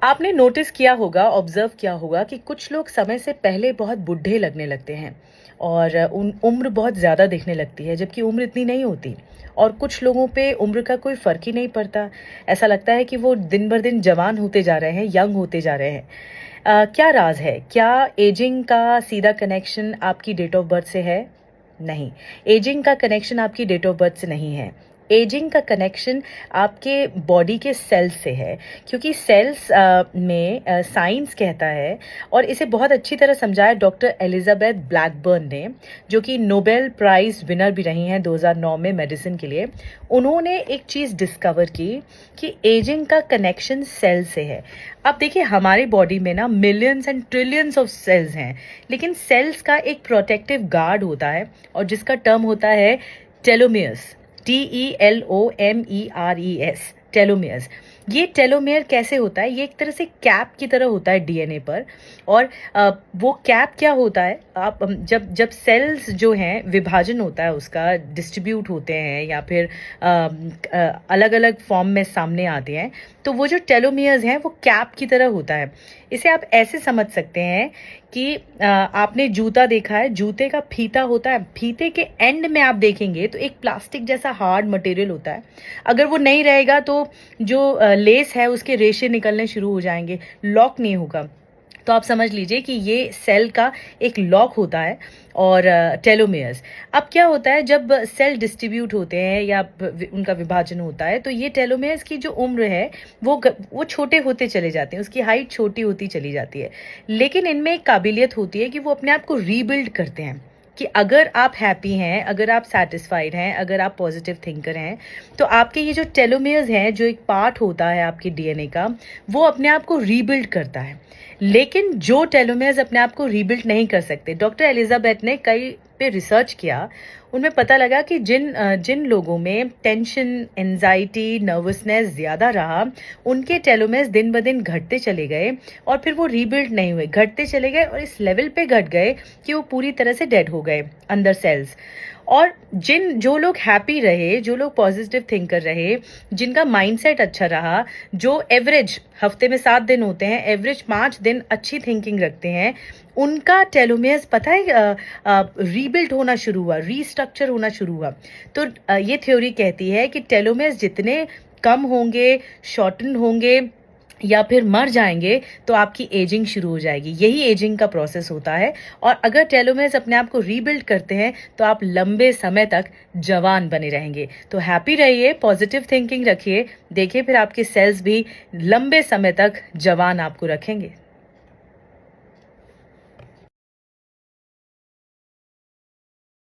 आपने नोटिस किया होगा, ऑब्जर्व किया होगा कि कुछ लोग समय से पहले बहुत बूढ़े लगने लगते हैं और उन उम्र बहुत ज़्यादा दिखने लगती है, जबकि उम्र इतनी नहीं होती। और कुछ लोगों पे उम्र का कोई फ़र्क ही नहीं पड़ता। ऐसा लगता है कि वो दिन बर दिन जवान होते जा रहे हैं, यंग होते जा रहे हैं। क्या राज़ है? क्या एजिंग का सीधा कनेक्शन आपकी डेट ऑफ बर्थ से है? नहीं, एजिंग का कनेक्शन आपकी डेट ऑफ बर्थ से नहीं है। एजिंग का कनेक्शन आपके बॉडी के सेल्स से है, क्योंकि सेल्स में साइंस कहता है, और इसे बहुत अच्छी तरह समझाया डॉक्टर एलिजाबेथ ब्लैकबर्न ने, जो कि नोबेल प्राइज़ विनर भी रही हैं 2009 में मेडिसिन के लिए। उन्होंने एक चीज़ डिस्कवर की कि एजिंग का कनेक्शन सेल से है। अब देखिए, हमारी बॉडी में ना millions and trillions of cells हैं, लेकिन सेल्स का एक प्रोटेक्टिव गार्ड होता है, और जिसका टर्म होता है टेलोमियर्स। TELOMERES, telomeres. ये टेलोमेयर कैसे होता है? ये एक तरह से कैप की तरह होता है डीएनए पर। और वो कैप क्या होता है? आप जब जब सेल्स जो हैं, विभाजन होता है उसका, डिस्ट्रीब्यूट होते हैं या फिर अलग अलग फॉर्म में सामने आते हैं, तो वो जो टेलोमियर्स हैं वो कैप की तरह होता है। इसे आप ऐसे समझ सकते हैं कि आपने जूता देखा है, जूते का फीता होता है, फीते के एंड में आप देखेंगे तो एक प्लास्टिक जैसा हार्ड मटेरियल होता है। अगर वो नहीं रहेगा तो जो लेस है उसके रेशे निकलने शुरू हो जाएंगे, लॉक नहीं होगा। तो आप समझ लीजिए कि ये सेल का एक लॉक होता है। और टेलोमेयर्स, अब क्या होता है जब सेल डिस्ट्रीब्यूट होते हैं या उनका विभाजन होता है, तो ये टेलोमेयर्स की जो उम्र है वो छोटे होते चले जाते हैं, उसकी हाइट छोटी होती चली जाती है। लेकिन इनमें एक काबिलियत होती है कि वो अपने आप को रीबिल्ड करते हैं, कि अगर आप हैप्पी हैं, अगर आप सेटिस्फाइड हैं, अगर आप पॉजिटिव थिंकर हैं, तो आपके ये जो टेलोमेयर्स हैं, जो एक पार्ट होता है आपके डीएनए का, वो अपने आप को रीबिल्ड करता है। लेकिन जो टेलोमेयर्स अपने आप को रीबिल्ड नहीं कर सकते, डॉक्टर एलिजाबेथ ने कई पे रिसर्च किया, उनमें पता लगा कि जिन लोगों में टेंशन, एंजाइटी, नर्वसनेस ज़्यादा रहा, उनके टेलोमेयर्स दिन ब दिन घटते चले गए, और फिर वो रीबिल्ड नहीं हुए, घटते चले गए, और इस लेवल पे घट गए कि वो पूरी तरह से डेड हो गए अंदर सेल्स। और जो लोग हैप्पी रहे, जो लोग पॉजिटिव थिंकर रहे, जिनका माइंडसेट अच्छा रहा, जो एवरेज हफ्ते में 7 दिन होते हैं, एवरेज 5 दिन अच्छी थिंकिंग रखते हैं, उनका टेलोमेयर्स पता है रीबिल्ड होना शुरू हुआ, रीस्ट्रक्चर होना शुरू हुआ। तो ये थ्योरी कहती है कि टेलोमेयर्स जितने कम होंगे, शॉर्टन होंगे या फिर मर जाएंगे, तो आपकी एजिंग शुरू हो जाएगी। यही एजिंग का प्रोसेस होता है। और अगर टेलोमेयर्स अपने आप को रीबिल्ड करते हैं, तो आप लंबे समय तक जवान बने रहेंगे। तो हैप्पी रहिए, पॉजिटिव थिंकिंग रखिए, देखिए फिर आपके सेल्स भी लंबे समय तक जवान आपको रखेंगे।